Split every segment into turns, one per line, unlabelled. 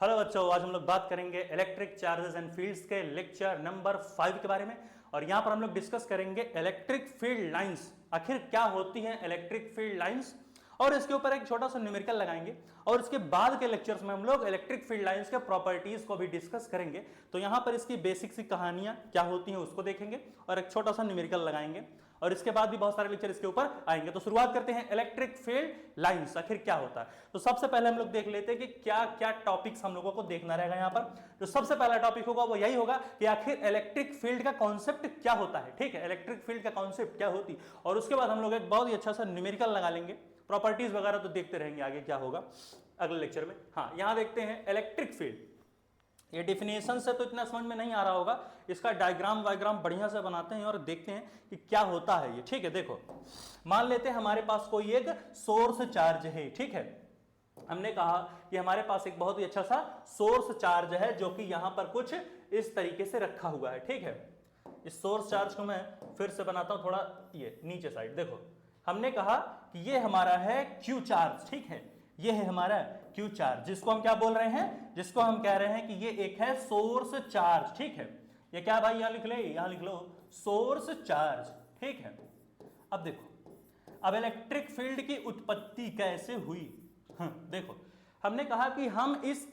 Hello बच्चों, आज हम लोग बात करेंगे इलेक्ट्रिक चार्जेस एंड फील्ड्स के लेक्चर नंबर 5 के बारे में। और यहां पर हम लोग डिस्कस करेंगे इलेक्ट्रिक फील्ड लाइंस, आखिर क्या होती हैं इलेक्ट्रिक फील्ड लाइंस, और इसके ऊपर एक छोटा सा न्यूमेरिकल लगाएंगे। और इसके बाद के लेक्चर्स में हम लोग इलेक्ट्रिक फील्ड लाइंस के प्रॉपर्टीज को भी डिस्कस करेंगे। तो यहां पर इसकी बेसिक सी कहानियां क्या होती हैं उसको देखेंगे और एक छोटा सा न्यूमेरिकल लगाएंगे, और इसके बाद भी बहुत सारे लेक्चर इसके ऊपर आएंगे। तो शुरुआत करते हैं इलेक्ट्रिक फील्ड लाइंस आखिर क्या होता है। तो सबसे पहले हम लोग देख लेते हैं कि क्या क्या टॉपिक्स हम लोगों को देखना रहेगा यहां पर। तो सबसे पहला टॉपिक होगा वो यही होगा कि आखिर इलेक्ट्रिक फील्ड का कॉन्सेप्ट क्या होता है। ठीक है, इलेक्ट्रिक फील्ड का कॉन्सेप्ट क्या होती, और उसके बाद हम लोग एक बहुत ही अच्छा सा न्यूमेरिकल लगा लेंगे। प्रॉपर्टीज वगैरह तो देखते रहेंगे आगे क्या होगा अगले लेक्चर में। हाँ, यहां देखते हैं इलेक्ट्रिक फील्ड। ये डिफिनेशन से तो इतना समझ में नहीं आ रहा होगा, इसका डायग्राम वायग्राम बढ़िया से बनाते हैं और देखते हैं कि क्या होता है ये। ठीक है, देखो मान लेते हैं हमारे पास कोई एक सोर्स चार्ज है। ठीक है, हमने कहा कि हमारे पास एक बहुत ही अच्छा सा सोर्स चार्ज है जो कि यहां पर कुछ इस तरीके से रखा हुआ है। ठीक है, इस सोर्स चार्ज को मैं फिर से बनाता हूं थोड़ा, ये नीचे साइड देखो। हमने कहा कि ये हमारा है क्यू चार्ज। ठीक है, ये है हमारा क्यू चार्ज, जिसको हम क्या बोल रहे हैं, जिसको हम कह रहे हैं कि ये एक है सोर्स चार्ज। ठीक है, ये क्या भाई, यहां लिख ले, यहां लिख लो सोर्स चार्ज। ठीक है, अब देखो अब इलेक्ट्रिक फील्ड की उत्पत्ति कैसे हुई। देखो हमने कहा कि हम इस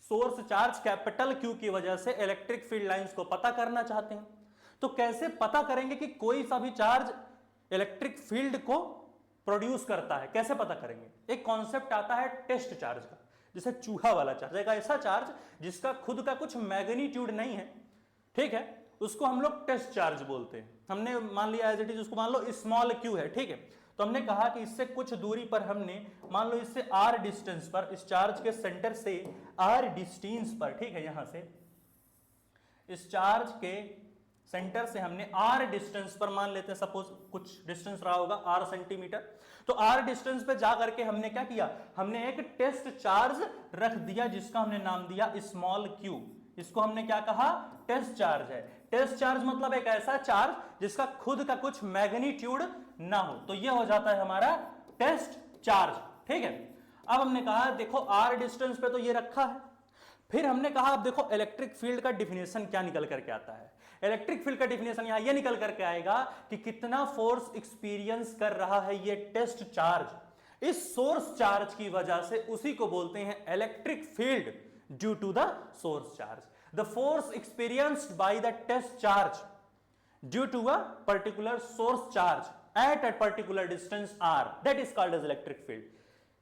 सोर्स चार्ज कैपिटल क्यू की वजह से इलेक्ट्रिक फील्ड लाइंस को पता करना चाहते हैं। तो कैसे पता करेंगे कि कोई सा भी चार्ज इलेक्ट्रिक फील्ड को प्रोड्यूस करता है, कैसे पता करेंगे। एक कॉन्सेप्ट आता है टेस्ट चार्ज का, जैसे चूहा वाला चार्ज, एक ऐसा चार्ज जिसका खुद का कुछ मैग्नीट्यूड नहीं है। ठीक है, उसको हम लोग टेस्ट चार्ज बोलते हैं। हमने मान लिया एज इट इज, उसको मान लो स्मॉल क्यू है। ठीक है, तो हमने कहा कि इससे कुछ दूरी पर हमने मान लो इससे आर डिस्टेंस पर, इस चार्ज के सेंटर से आर डिस्टेंस पर, ठीक है, यहां से इस चार्ज के सेंटर से हमने आर डिस्टेंस पर मान लेते हैं, सपोज कुछ डिस्टेंस रहा होगा आर सेंटीमीटर। तो आर डिस्टेंस पे जा करके हमने क्या किया, हमने एक टेस्ट चार्ज रख दिया जिसका हमने नाम दिया स्मॉल क्यू। इसको हमने क्या कहा, टेस्ट चार्ज है। टेस्ट चार्ज मतलब एक ऐसा चार्ज जिसका खुद का कुछ मैग्नीट्यूड ना हो, तो ये हो जाता है हमारा टेस्ट चार्ज। ठीक है, अब हमने कहा देखो आर डिस्टेंस पे तो ये रखा है। फिर हमने कहा अब देखो इलेक्ट्रिक फील्ड का डिफिनेशन क्या निकल करके आता है। इलेक्ट्रिक फील्ड का डिफिनेशन यहां ये निकल करके आएगा कि कितना फोर्स एक्सपीरियंस कर रहा है ये टेस्ट चार्ज इस सोर्स चार्ज की वजह से, उसी को बोलते हैं electric field due to the source charge. The force experienced by the test charge due to a particular source charge at a particular distance R, that is called as electric field.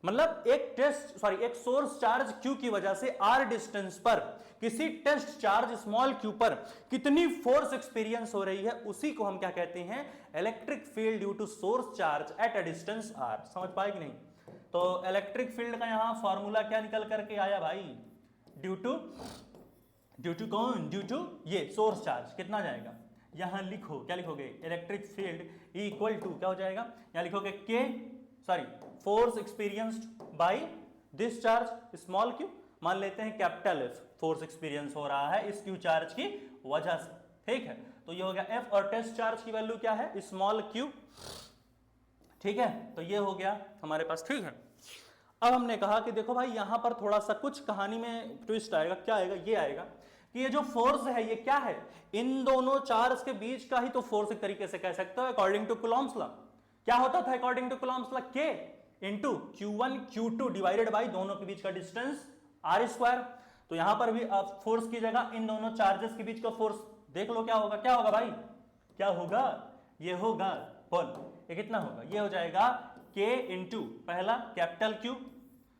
मतलब एक source charge Q की वजह से are distance पर किसी test charge small Q पर कितनी force experience हो रही है, उसी को हम क्या कहते हैं, electric field due to source charge at a distance R. समझ पाए कि नहीं। तो इलेक्ट्रिक फील्ड का यहां फॉर्मूला क्या निकल करके आया भाई, ड्यू टू कौन, ड्यू टू ये सोर्स चार्ज। कितना जाएगा, यहां लिखो, क्या लिखोगे, इलेक्ट्रिक फील्ड इक्वल टू क्या हो जाएगा, यहां लिखोगे के force experienced by this charge small Q. मान लेते हैं कैपिटल एफ फोर्स एक्सपीरियंस हो रहा है इस क्यू चार्ज की वजह से। ठीक है, तो ये हो गया एफ, और टेस्ट चार्ज की वैल्यू क्या है, स्मॉल क्यू। ठीक है, तो ये हो गया हमारे पास। ठीक है, अब हमने कहा कि देखो भाई यहां पर थोड़ा सा कुछ कहानी में ट्विस्ट आएगा। क्या आएगा, ये आएगा कि ये जो फोर्स है ये क्या है, इन दोनों चार्ज के बीच का ही तो फोर्स एक तरीके से कह सकते हो अकॉर्डिंग टू कूलॉम्स लॉ। क्या होता था अकॉर्डिंग टू कूलॉम्स लॉ, के into Q1 Q2 divided by दोनों के बीच का डिस्टेंस आर स्क्वायर। तो यहां पर भी आप फोर्स की जगह इन दोनों चार्जेस के बीच का फोर्स देख लो क्या होगा, क्या होगा भाई, क्या होगा, ये होगा बोल, ये कितना होगा, ये हो जाएगा K इंटू पहला कैपिटल Q,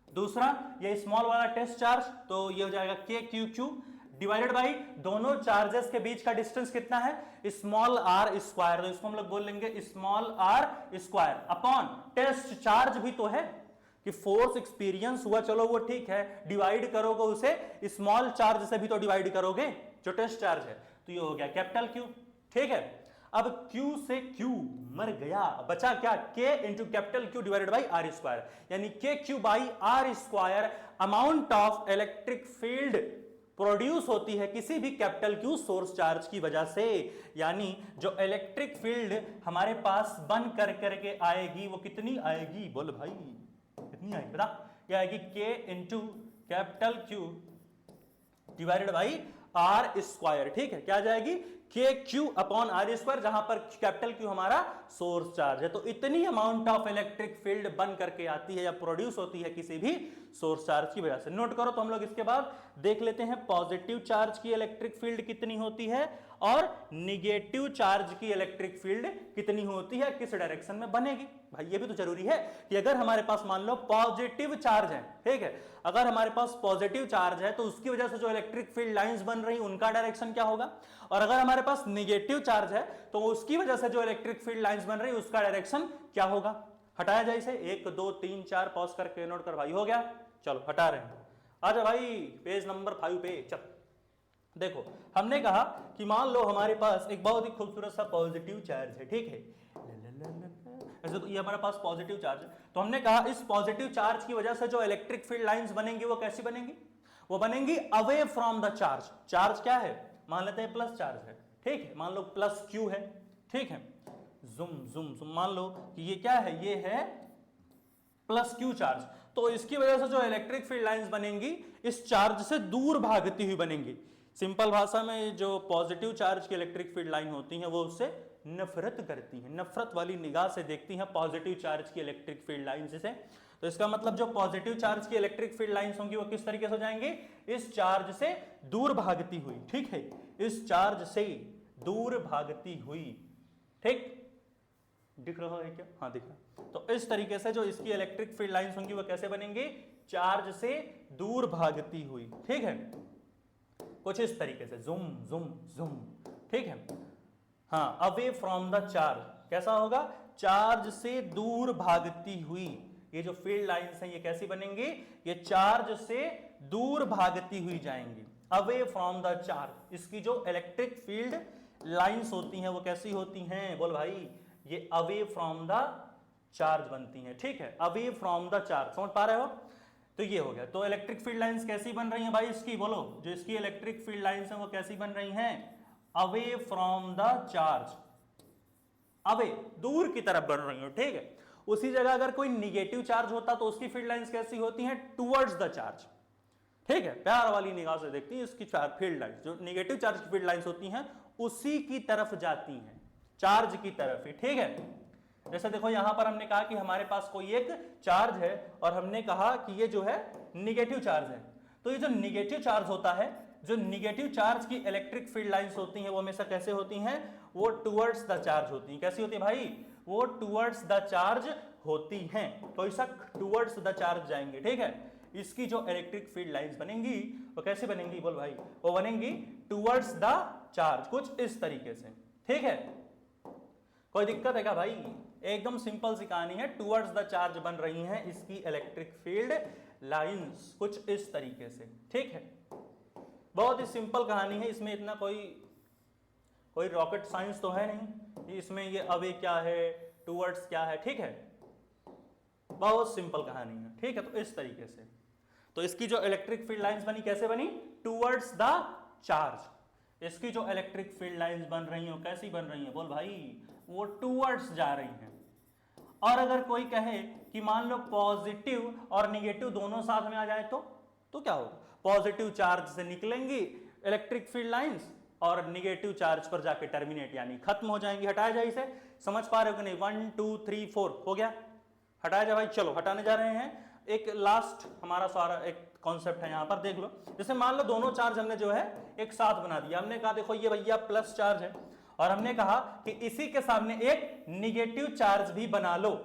दूसरा ये स्मॉल वाला टेस्ट चार्ज, तो ये हो जाएगा K Q Q divided by दोनों चार्जेस के बीच का डिस्टेंस कितना है, स्मॉल आर स्क्वायर। तो इसको हम लोग बोल लेंगे small R square upon test charge भी तो है कि फोर्स एक्सपीरियंस हुआ, चलो वो ठीक है, डिवाइड करोगे उसे स्मॉल चार्ज से भी तो डिवाइड करोगे जो टेस्ट चार्ज है, तो ये हो गया कैपिटल क्यू। ठीक है, अब Q से Q मर गया, बचा क्या, K into capital Q divided by R square, यानी K Q by R square amount of electric field produce होती है किसी भी कैपिटल क्यू सोर्स चार्ज की वजह से। यानी जो इलेक्ट्रिक फील्ड हमारे पास बन कर करके आएगी वो कितनी आएगी, बोल भाई कितनी आएगी, बता, क्या आएगी, K into capital Q divided by R square, ठीक है, क्या आ जाएगी के क्यू अपॉन आर स्क्वायर, जहां पर कैपिटल क्यू हमारा सोर्स चार्ज है। तो इतनी अमाउंट ऑफ इलेक्ट्रिक फील्ड बन करके आती है या प्रोड्यूस होती है किसी भी सोर्स चार्ज की वजह से। नोट करो। तो हम लोग इसके बाद देख लेते हैं पॉजिटिव चार्ज की इलेक्ट्रिक फील्ड कितनी होती है और निगेटिव चार्ज की इलेक्ट्रिक फील्ड कितनी होती है, किस डायरेक्शन में बनेगी। भाई ये भी तो जरूरी है कि अगर हमारे पास मान लो पॉजिटिव चार्ज है, ठीक है, अगर हमारे पास पॉजिटिव चार्ज है तो उसकी वजह से जो इलेक्ट्रिक फील्ड लाइंस बन रही उनका डायरेक्शन क्या होगा, और अगर हमारे पास निगेटिव चार्ज है तो उसकी वजह से जो इलेक्ट्रिक फील्ड लाइंस बन रही उसका डायरेक्शन क्या होगा। हटाया जाए इसे, 1 2 3 4 पॉज करके नोट कर भाई, हो गया। चलो हटा रहे हैं, आजा भाई पेज नंबर 5 पे। चल देखो, हमने कहा कि मान लो हमारे पास एक बहुत ही खूबसूरत सा पॉजिटिव चार्ज है, ठीक है, ऐसे तो ये हमारे पास पॉजिटिव चार्ज है। तो हमने कहा इस पॉजिटिव चार्ज की वजह से जो इलेक्ट्रिक फील्ड लाइंस बनेंगी वो कैसी बनेंगी, वो बनेंगी away from the charge. Charge क्या है, मान लेते हैं प्लस चार्ज है, ठीक है, मान लो प्लस क्यू है, ठीक है, जुम जुम जुम, मान लो कि ये क्या है, ये है प्लस क्यू चार्ज। तो इसकी वजह से जो इलेक्ट्रिक फील्ड लाइंस बनेंगी इस चार्ज से दूर भागती हुई बनेंगी। सिंपल भाषा में जो पॉजिटिव चार्ज की इलेक्ट्रिक फील्ड लाइन होती हैं वो उससे नफरत करती हैं, नफरत वाली निगाह से देखती हैं पॉजिटिव चार्ज की इलेक्ट्रिक फील्ड लाइंस से। तो इसका मतलब जो पॉजिटिव चार्ज की इलेक्ट्रिक फील्ड लाइंस होंगी वो किस तरीके से हो जाएंगी, इस चार्ज से दूर भागती हुई, ठीक है, इस चार्ज से दूर भागती हुई, ठीक, दिख रहा है क्या, हाँ दिख रहा। तो इस तरीके से जो इसकी इलेक्ट्रिक फील्ड लाइंस होंगी वो कैसे बनेंगी, चार्ज से दूर भागती हुई, ठीक है, कुछ इस तरीके से जुम जुम जुम, ठीक है, हाँ, अवे फ्रॉम द चार्ज कैसा होगा, चार्ज से दूर भागती हुई। ये जो फील्ड लाइंस हैं ये कैसी बनेंगी, ये चार्ज से दूर भागती हुई जाएंगी, अवे फ्रॉम द चार्ज। इसकी जो इलेक्ट्रिक फील्ड लाइंस होती हैं वो कैसी होती हैं, बोल भाई, ये अवे फ्रॉम द चार्ज बनती हैं, ठीक है, अवे फ्रॉम द चार्ज, समझ पा रहे हो। तो ये हो गया। तो इलेक्ट्रिक फील्ड लाइंस कैसी बन रही हैं भाई इसकी, बोलो, जो इसकी इलेक्ट्रिक फील्ड लाइंस हैं वो कैसी बन रही हैं, away from the charge, away दूर की तरफ बन रही हो, ठीक है। उसी जगह अगर कोई निगेटिव चार्ज होता तो उसकी फील्ड लाइंस कैसी होती हैं, टुवर्ड्स द चार्ज, ठीक है, प्यार वाली निगाह से देखती है इसकी फील्ड लाइंस, जो निगेटिव चार्ज की फील्ड लाइंस होती हैं उसी की तरफ जाती हैं, चार्ज की तरफ ही, ठीक है। जैसे देखो यहां पर हमने कहा कि हमारे पास कोई एक चार्ज है और हमने कहा कि ये जो है निगेटिव चार्ज है। तो ये जो निगेटिव चार्ज होता है, जो निगेटिव चार्ज की इलेक्ट्रिक फील्ड लाइंस होती हैं वो हमेशा कैसे होती हैं, वो टुवर्ड्स द चार्ज होती हैं। कैसी होती है भाई, वो टुवर्ड्स द चार्ज होती हैं, तो ऐसा टुवर्ड्स द चार्ज जाएंगे, ठीक है। इसकी जो इलेक्ट्रिक फील्ड लाइंस बनेंगी वो कैसे बनेंगी, बोल भाई, वो बनेंगी टुवर्ड्स द चार्ज, कुछ इस तरीके से, ठीक है। कोई दिक्कत है क्या भाई, एकदम सिंपल सी कहानी है, टुवर्ड्स द चार्ज बन रही हैं इसकी इलेक्ट्रिक फील्ड लाइंस, कुछ इस तरीके से, ठीक है। बहुत ही सिंपल कहानी है, इसमें इतना कोई रॉकेट साइंस तो है नहीं, इसमें ये अवे क्या है, टुवर्ड्स क्या है, ठीक है, बहुत सिंपल कहानी है, ठीक है। तो इस तरीके से तो इसकी जो इलेक्ट्रिक फील्ड लाइंस बनी कैसे बनी, टुवर्ड्स द चार्ज। इसकी जो इलेक्ट्रिक फील्ड लाइंस बन रही हैं कैसी बन रही हैं, बोल भाई, वो टुवर्ड्स जा रही हैं। और अगर कोई कहे कि मान लो पॉजिटिव और निगेटिव दोनों साथ में आ जाए तो क्या होगा, पॉजिटिव चार्ज से निकलेंगी इलेक्ट्रिक फील्ड लाइंस और निगेटिव चार्ज पर जाके टर्मिनेट यानी खत्म हो जाएंगी। हटाया जाए इसे, समझ पा रहे हो कि नहीं, 1 2 3 4 हो गया, हटाया जाए भाई। चलो हटाने जा रहे हैं, एक लास्ट हमारा सारा एक कॉन्सेप्ट है यहां पर, देख लो। जैसे मान लो दोनों चार्ज हमने जो है एक साथ बना दिया, हमने कहा देखो ये भैया प्लस चार्ज है और हमने कहा कि इसी के सामने एक निगेटिव चार्ज भी बना लो,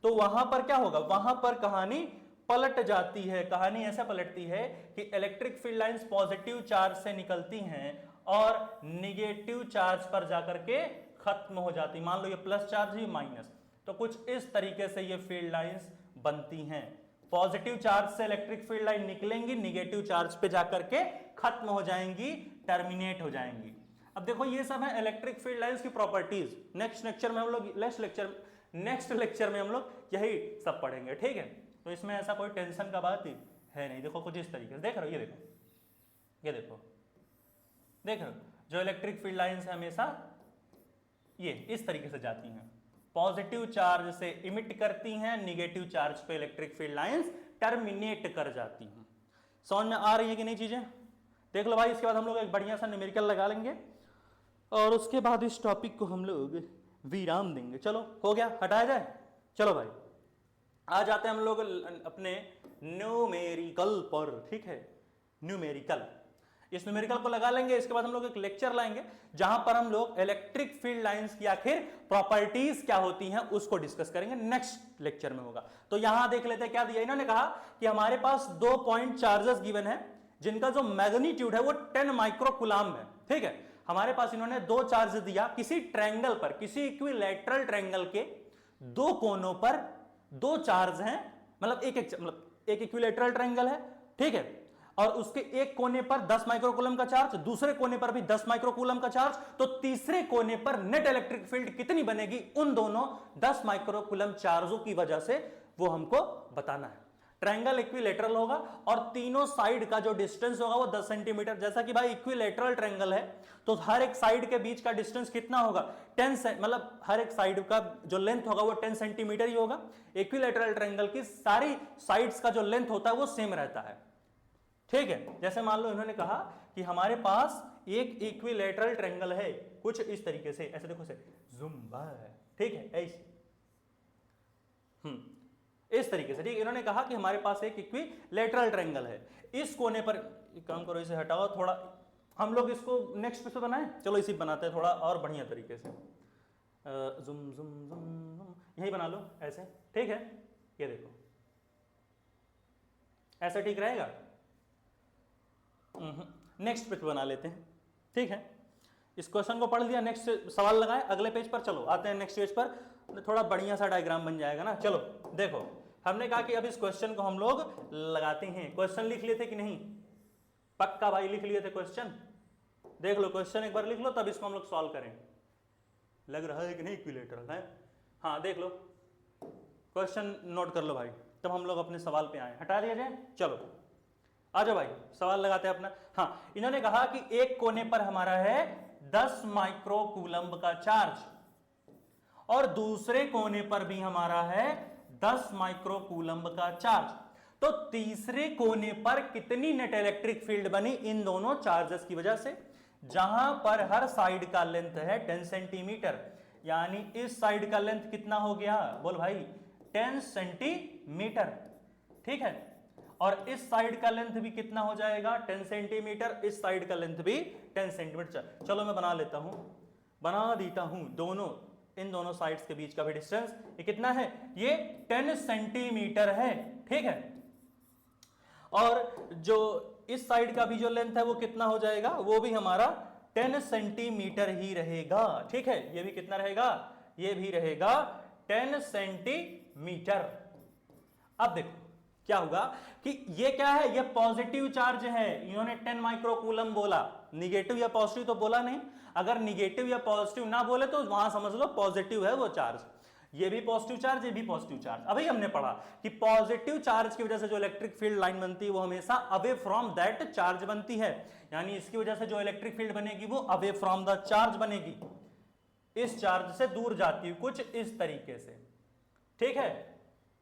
तो वहां पर क्या होगा, वहां पर कहानी पलट जाती है। कहानी ऐसे पलटती है कि electric field lines positive charge से निकलती हैं और निगेटिव चार्ज पर जाकर के खत्म हो जाती। मान लो ये प्लस चार्ज ही माइनस, तो कुछ इस तरीके से ये फील्ड लाइंस बनती हैं। पॉजिटिव चार्ज से इलेक्ट्रिक फील्ड लाइन निकलेंगी, निगेटिव चार्ज पे जाकर के खत्म हो जाएंगी, टर्मिनेट हो जाएंगी। अब देखो ये सब है इलेक्ट्रिक फील्ड लाइंस की प्रॉपर्टीज। नेक्स्ट लेक्चर में हम लोग यही सब पढ़ेंगे, ठीक है। तो इसमें ऐसा कोई टेंशन का बात ही है नहीं। देखो कुछ इस तरीके से देख रहे हो, ये देखो देख रहे हो, जो इलेक्ट्रिक फील्ड लाइंस है हमेशा ये इस तरीके से जाती हैं, पॉजिटिव चार्ज से इमिट करती हैं, निगेटिव चार्ज पे इलेक्ट्रिक फील्ड लाइंस टर्मिनेट कर जाती हैं। समझ में आ रही है कि नहीं चीजें, देख लो भाई। इसके बाद हम लोग एक बढ़िया सा न्यूमेरिकल लगा लेंगे और उसके बाद इस टॉपिक को हम लोग विराम देंगे। चलो हो गया, हटाया जाए। चलो भाई आ जाते हैं हम लोग अपने न्यूमेरिकल पर। ठीक है, न्यूमेरिकल, इस न्यूमेरिकल को लगा लेंगे। इसके बाद हम लोग एक लेक्चर लाएंगे जहां पर हम लोग इलेक्ट्रिक फील्ड लाइंस की आखिर प्रॉपर्टीज क्या होती हैं उसको डिस्कस करेंगे, नेक्स्ट लेक्चर में होगा। तो यहां देख लेते हैं क्या दिया इन्होंने। कहा कि हमारे पास 2 पॉइंट चार्जेस गिवन है जिनका जो मैग्नीट्यूड है वो 10 माइक्रोकुलाम है। ठीक है, हमारे पास इन्होंने 2 चार्ज दिया किसी ट्रायंगल पर, किसी इक्विलैटरल ट्रायंगल के 2 कोनों पर 2 चार्ज हैं, मतलब एक इक्विलैटरल ट्रायंगल है। ठीक है, और उसके एक कोने पर 10 माइक्रोकूलम का चार्ज, दूसरे कोने पर भी 10 माइक्रोकूलम का चार्ज, तो तीसरे कोने पर नेट इलेक्ट्रिक फील्ड कितनी बनेगी उन दोनों 10 माइक्रोकूलम चार्जों की वजह से, वो हमको बताना है। ट्रायंगल इक्विलैटरल होगा और तीनों साइड का जो डिस्टेंस होगा वो 10 सेंटीमीटर। जैसा कि भाई इक्विलैटरल ट्रायंगल है तो हर एक साइड के बीच का डिस्टेंस कितना होगा, 10 मतलब हर एक साइड का जो लेंथ होगा वो 10 सेंटीमीटर ही होगा। इक्विलैटरल ट्रायंगल की सारी साइड्स का जो लेंथ होता है वो सेम रहता है। ठीक है, जैसे मान लो इन्होंने कहा कि हमारे पास एक इक्विलैटरल ट्रायंगल है कुछ इस तरीके से, ऐसे देखो, से जुम्बा, ठीक है, ऐसे इस तरीके से। ठीक, इन्होंने कहा कि हमारे पास एक इक्विलैटरल ट्रायंगल है। इस कोने पर एक काम करो, इसे हटाओ थोड़ा, हम लोग इसको नेक्स्ट पे बनाएं। चलो इसी बनाते हैं थोड़ा और बढ़िया तरीके से। जुम जुम जुम जुम यही बना लो ऐसे। ठीक है, ये देखो ऐसा ठीक रहेगा। नेक्स्ट पेज बना लेते हैं। ठीक है, इस क्वेश्चन को पढ़ लिया, नेक्स्ट सवाल लगाए अगले पेज पर। चलो आते हैं नेक्स्ट पेज पर, थोड़ा बढ़िया सा डायग्राम बन जाएगा ना। चलो देखो, हमने कहा कि अब इस क्वेश्चन को हम लोग लगाते हैं। क्वेश्चन लिख लिए थे कि नहीं? पक्का भाई लिख लिए थे क्वेश्चन? देख लो क्वेश्चन एक बार लिख लो, तब इसको हम लोग सॉल्व करें। लग रहा है कि नहीं इक्विलैटरल है? हाँ देख लो, क्वेश्चन नोट कर लो भाई, तब हम लोग अपने सवाल पे आए। हटा दिया जाए, चलो आ जाओ भाई सवाल लगाते हैं अपना। हाँ, इन्होंने कहा कि एक कोने पर हमारा है 10 माइक्रोकूलम्ब का चार्ज और दूसरे कोने पर भी हमारा है 10 माइक्रोकूलम्ब का चार्ज, तो तीसरे कोने पर कितनी नेट इलेक्ट्रिक फील्ड बनी इन दोनों चार्जेस की वजह से? जहां पर हर साइड का लेंथ है 10 सेंटीमीटर, यानी इस साइड का लेंथ कितना हो गया, बोल भाई 10 सेंटीमीटर। ठीक है, और इस साइड का लेंथ भी कितना हो जाएगा, 10 सेंटीमीटर। इस साइड का लेंथ भी 10 सेंटीमीटर। चलो मैं बना लेता हूं, बना देता हूं दोनों, इन दोनों साइड्स के बीच का भी डिस्टेंस ये कितना है, ये 10 सेंटीमीटर है। ठीक है, और जो इस साइड का भी जो लेंथ है वो कितना हो जाएगा, वो भी हमारा 10 सेंटीमीटर ही रहेगा। ठीक है, ये भी कितना रहेगा, ये भी रहेगा 10 सेंटीमीटर। अब देखो क्या होगा कि ये क्या है, ये पॉजिटिव चार्ज है। इन्होंने 10 माइक्रोकूलम बोला, निगेटिव या पॉजिटिव तो बोला नहीं। अगर निगेटिव या पॉजिटिव ना बोले तो वहां समझ लो पॉजिटिव है वो चार्ज। ये भी पॉजिटिव चार्ज, ये भी पॉजिटिव चार्ज। अभी हमने पढ़ा कि पॉजिटिव चार्ज की वजह से जो इलेक्ट्रिक फील्ड लाइन बनती है वो हमेशा अवे फ्रॉम दैट चार्ज बनती है, यानी इसकी वजह से जो इलेक्ट्रिक फील्ड बनेगी वो अवे फ्रॉम द चार्ज बनेगी, इस चार्ज से दूर जाती है, कुछ इस तरीके से। ठीक है,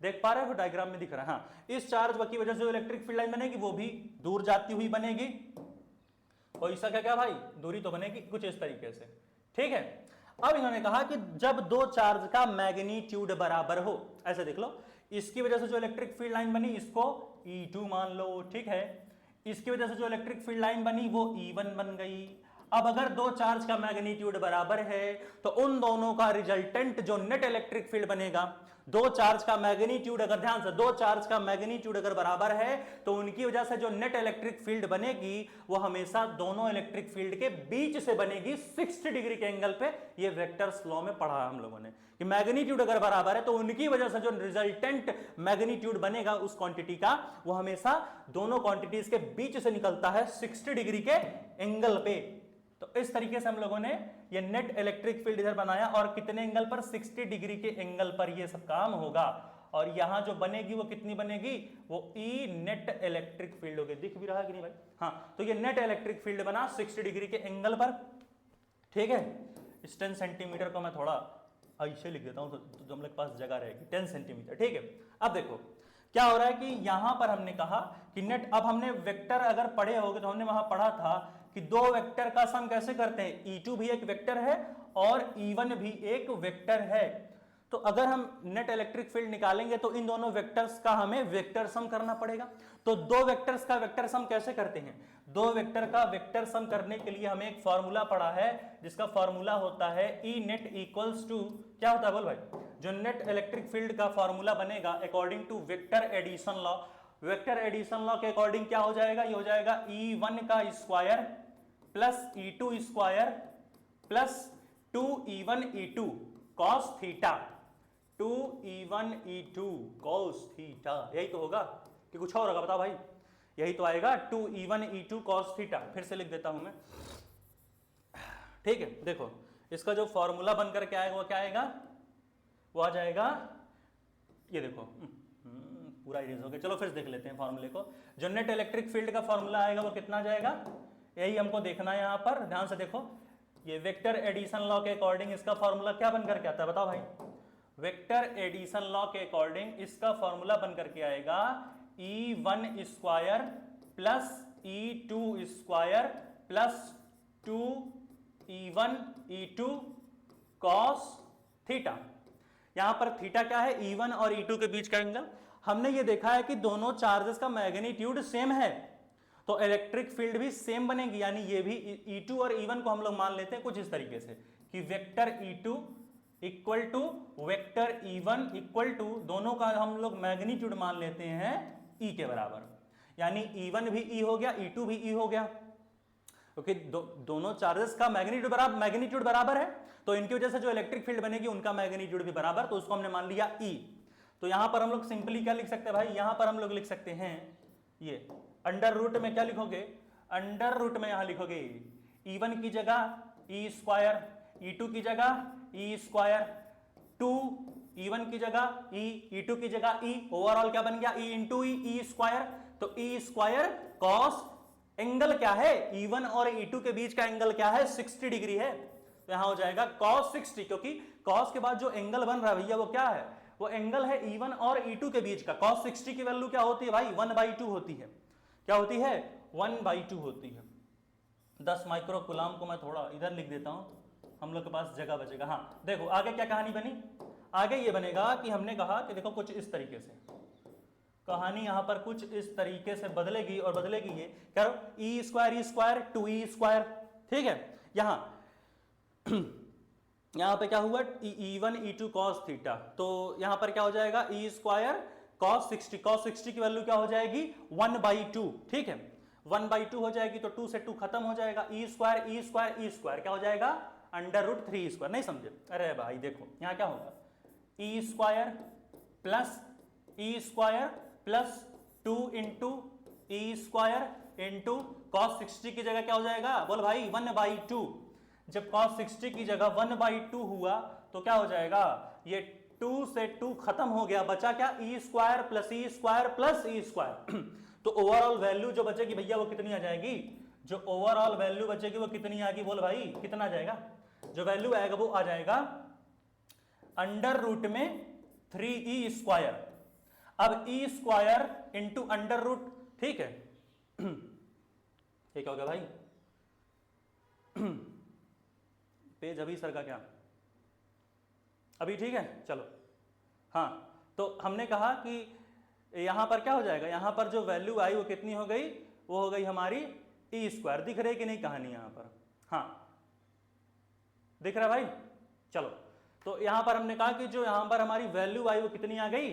देख पा रहे हो डायग्राम में दिख रहा है। हाँ, इस चार्ज की वजह से जो इलेक्ट्रिक फील्ड लाइन बनेगी वो भी दूर जाती हुई बनेगी, और इसका क्या क्या भाई, दूरी तो बनेगी कुछ इस तरीके से। ठीक है, अब इन्होंने कहा कि जब दो चार्ज का मैग्नीट्यूड बराबर हो, ऐसे देख लो, इसकी वजह से जो इलेक्ट्रिक फील्ड लाइन बनी इसको E2 मान लो। ठीक है, इसकी वजह से जो इलेक्ट्रिक फील्ड लाइन बनी वो E1 बन गई। अब अगर दो चार्ज का मैग्नीट्यूड बराबर है तो उन दोनों का रिजल्टेंट जो नेट इलेक्ट्रिक फील्ड बनेगा, दो चार्ज का मैग्नीट्यूड अगर, ध्यान से, दो चार्ज का मैग्नीट्यूड अगर बराबर है तो उनकी वजह से जो नेट इलेक्ट्रिक फील्ड बनेगी वो हमेशा दोनों इलेक्ट्रिक फील्ड के बीच से बनेगी 60 डिग्री के एंगल पे। ये वेक्टर्स लॉ में पढ़ा हम लोगों ने कि मैग्नीट्यूड अगर बराबर है तो उनकी वजह से जो रिजल्टेंट मैग्नीट्यूड बनेगा उस क्वांटिटी का, वो हमेशा दोनों क्वांटिटीज के बीच से निकलता है 60 डिग्री के एंगल पे। तो इस तरीके से हम लोगों ने ये नेट इलेक्ट्रिक फील्ड इधर बनाया, और कितने एंगल पर, 60 डिग्री के एंगल पर ये सब काम होगा। और यहां जो बनेगी वो कितनी बनेगी, वो ई नेट इलेक्ट्रिक फील्ड होगी। दिख भी रहा है कि नहीं भाई? हाँ, तो ये नेट इलेक्ट्रिक फील्ड बना 60 डिग्री के एंगल पर। ठीक है, इस 10 सेंटीमीटर को मैं थोड़ा ऐसे लिख देता हूं तो हम लोग के पास जगह रहेगी, 10 सेंटीमीटर। ठीक है, अब देखो क्या हो रहा है कि यहां पर हमने कहा कि नेट, अब हमने वेक्टर अगर पढ़े होगे तो हमने वहां पढ़ा था कि दो वेक्टर का सम कैसे करते हैं, E2 भी एक वेक्टर है और E1 भी एक वेक्टर है। तो अगर हम नेट इलेक्ट्रिक फील्ड निकालेंगे तो इन दोनों वेक्टर्स का हमें वेक्टर सम करना पड़ेगा। तो दो वेक्टर्स का वेक्टर सम कैसे करते हैं, दो वेक्टर का वेक्टर सम करने के लिए हमें एक फॉर्मूला पढ़ा है जिसका फॉर्मूला होता है E नेट इक्वल्स टू, क्या होता है बोल भाई, जो नेट इलेक्ट्रिक फील्ड का फॉर्मूला बनेगा according to vector addition law, vector addition law के अकॉर्डिंग क्या हो जाएगा, ये हो जाएगा E1 का square plus E2 square plus 2E1 E2 cos theta, 2E1 E2 cos theta, यही तो होगा कि कुछ और होगा, बताओ भाई, यही तो आएगा 2E1 E2 cos थीटा। फिर से लिख देता हूं मैं, ठीक है। देखो इसका जो फॉर्मूला बनकर के आएगा वो क्या आएगा, वो आ जाएगा, ये देखो पूरा इरेज हो गया, चलो फिर देख लेते हैं फॉर्मूले को। जो नेट इलेक्ट्रिक फील्ड का फॉर्मूला आएगा वो कितना जाएगा, यही हमको देखना है। यहां पर ध्यान से देखो, ये वेक्टर एडिशन लॉ के अकॉर्डिंग इसका फॉर्मूला क्या बनकर के आता है, बताओ भाई, वेक्टर एडिशन लॉ के अकॉर्डिंग इसका फॉर्मूला बनकर के आएगा E1 square plus E2 square plus 2E1 E2 cos theta. यहां पर थीटा क्या है, E1 और E2 के बीच का एंगल। हमने ये देखा है कि दोनों चार्जेस का मैग्नीट्यूड सेम है तो इलेक्ट्रिक फील्ड भी सेम बनेगी, यानी ये भी E2 और E1 को हम लोग मान लेते हैं कुछ इस तरीके से कि vector E2 equal to vector E1 equal to, दोनों का हम लोग मैग्नीट्यूड मान लेते हैं E के बराबर, यानी E1 भी E हो गया, E2 भी E हो गया, क्योंकि दोनों चार्जेस का मैग्नीट्यूड बराबर है तो इनकी वजह से जो इलेक्ट्रिक फील्ड बनेगी उनका मैग्नीट्यूड भी बराबर, तो उसको हमने मान लिया E। तो यहां पर हम लोग सिंपली क्या लिख सकते हैं भाई, यहां पर हम लोग लिख सकते हैं ये अंडर रूट में क्या लिखोगे, अंडर रूट में यहां लिखोगे E1 की जगह E स्क्वायर, E2 की जगह E स्क्वायर, 2 E1 की जगह E, E2 की जगह E, ओवरऑल क्या बन गया E इंटू E स्क्वायर। तो E स्क्वायर कॉस, एंगल क्या है E1 और E2 के बीच का एंगल क्या है 60 डिग्री है, तो यहां हो जाएगा cos 60, क्योंकि cos के बाद जो एंगल बन रहा है भैया वो क्या है, वो एंगल है E1 और E2 के बीच का। cos 60 की वैल्यू क्या होती है भाई 1/2 होती है, क्या होती है 1/2 होती है। 10 माइक्रो कूलाम को मैं थोड़ा इधर लिख देता हूं, हम लोग के पास जगह बचेगा। हाँ देखो आगे क्या कहानी बनी, आगे ये बनेगा कि हमने कहा कि देखो कुछ इस तरीके से कहानी यहां पर कुछ इस तरीके से बदलेगी, और बदलेगी ये क्या, E स्क्वायर 2E स्क्वायर, ठीक है। यहां पे क्या हुआ E1 E2 cos थीटा, तो यहां पर क्या हो जाएगा E स्क्वायर cos 60 की वैल्यू क्या हो जाएगी 1/2, ठीक है 1/2 हो जाएगी, तो 2 से 2 खत्म हो जाएगा, E स्क्वायर क्या हो जाएगा अंडर रूट 3 स्क्वायर। नहीं समझे, अरे भाई देखो यहां क्या होगा E square plus 2 into E square into cos 60 की जगह क्या हो जाएगा बोल भाई 1/2। जब cos 60 की जगह 1/2 हुआ तो क्या हो जाएगा, ये 2 से 2 खत्म हो गया, बचा क्या E square plus E square. तो ओवरऑल वैल्यू जो बचेगी भैया वो कितनी आ जाएगी, जो ओवरऑल वैल्यू बचेगी वो कितनी आएगी बोल भाई, कितना आ जाएगा, जो वैल्यू आएगा वो आ जाएगा अंडर रूट में 3E स्क्वायर। अब E square into under root, ठीक है ये क्या हो गया भाई पेज अभी सर का क्या, अभी ठीक है चलो। हाँ तो हमने कहा कि यहां पर क्या हो जाएगा, यहां पर जो वैल्यू आई वो कितनी हो गई, वो हो गई हमारी E स्क्वायर। दिख रही कि नहीं कहानी यहां पर, हाँ दिख रहा भाई, चलो। तो यहां पर हमने कहा कि जो यहां पर हमारी वैल्यू आई वो कितनी आ गई,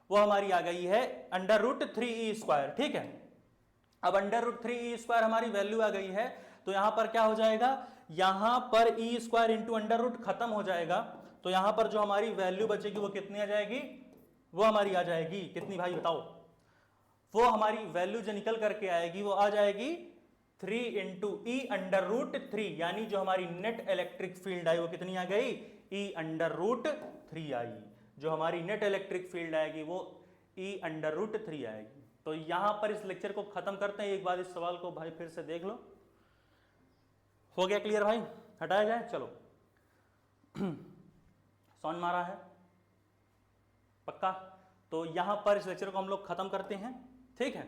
वो हमारी आ गई है अंडर रूट 3E स्क्वायर, ठीक है। अब अंडर रूट 3E स्क्वायर हमारी वैल्यू आ गई है, तो यहां पर क्या हो जाएगा, यहां पर E square into under root खत्म हो जाएगा, तो यहां पर जो हमारी वैल्यू बचेगी वो कितनी आ जाएगी, वो हमारी आ जाएगी कितनी भाई बताओ, वो हमारी वैल्यू जो निकल करके आएगी वो आ जाएगी 3 इंटू E अंडर रूट 3, यानी जो हमारी नेट इलेक्ट्रिक फील्ड आई वो कितनी आ गई E अंडर रूट 3 आई, जो हमारी नेट इलेक्ट्रिक फील्ड आएगी वो E अंडर रूट 3 आएगी। तो यहां पर इस लेक्चर को खत्म करते हैं, एक बार इस सवाल को भाई फिर से देख लो, हो गया क्लियर भाई, हटाया जाए चलो सॉन मारा है पक्का। तो यहां पर इस लेक्चर को हम लोग खत्म करते हैं। ठीक है,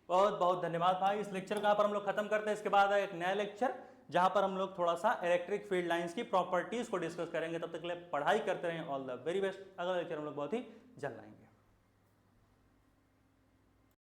बहुत बहुत धन्यवाद भाई। इस लेक्चर को यहाँ पर हम लोग खत्म करते हैं। इसके बाद एक नया लेक्चर जहां पर हम लोग थोड़ा सा इलेक्ट्रिक फील्ड लाइंस की प्रॉपर्टीज को डिस्कस करेंगे। तब तक के लिए पढ़ाई करते रहें। All the very best. अगला लेक्चर हम लोग बहुत ही जल्द आएंगे।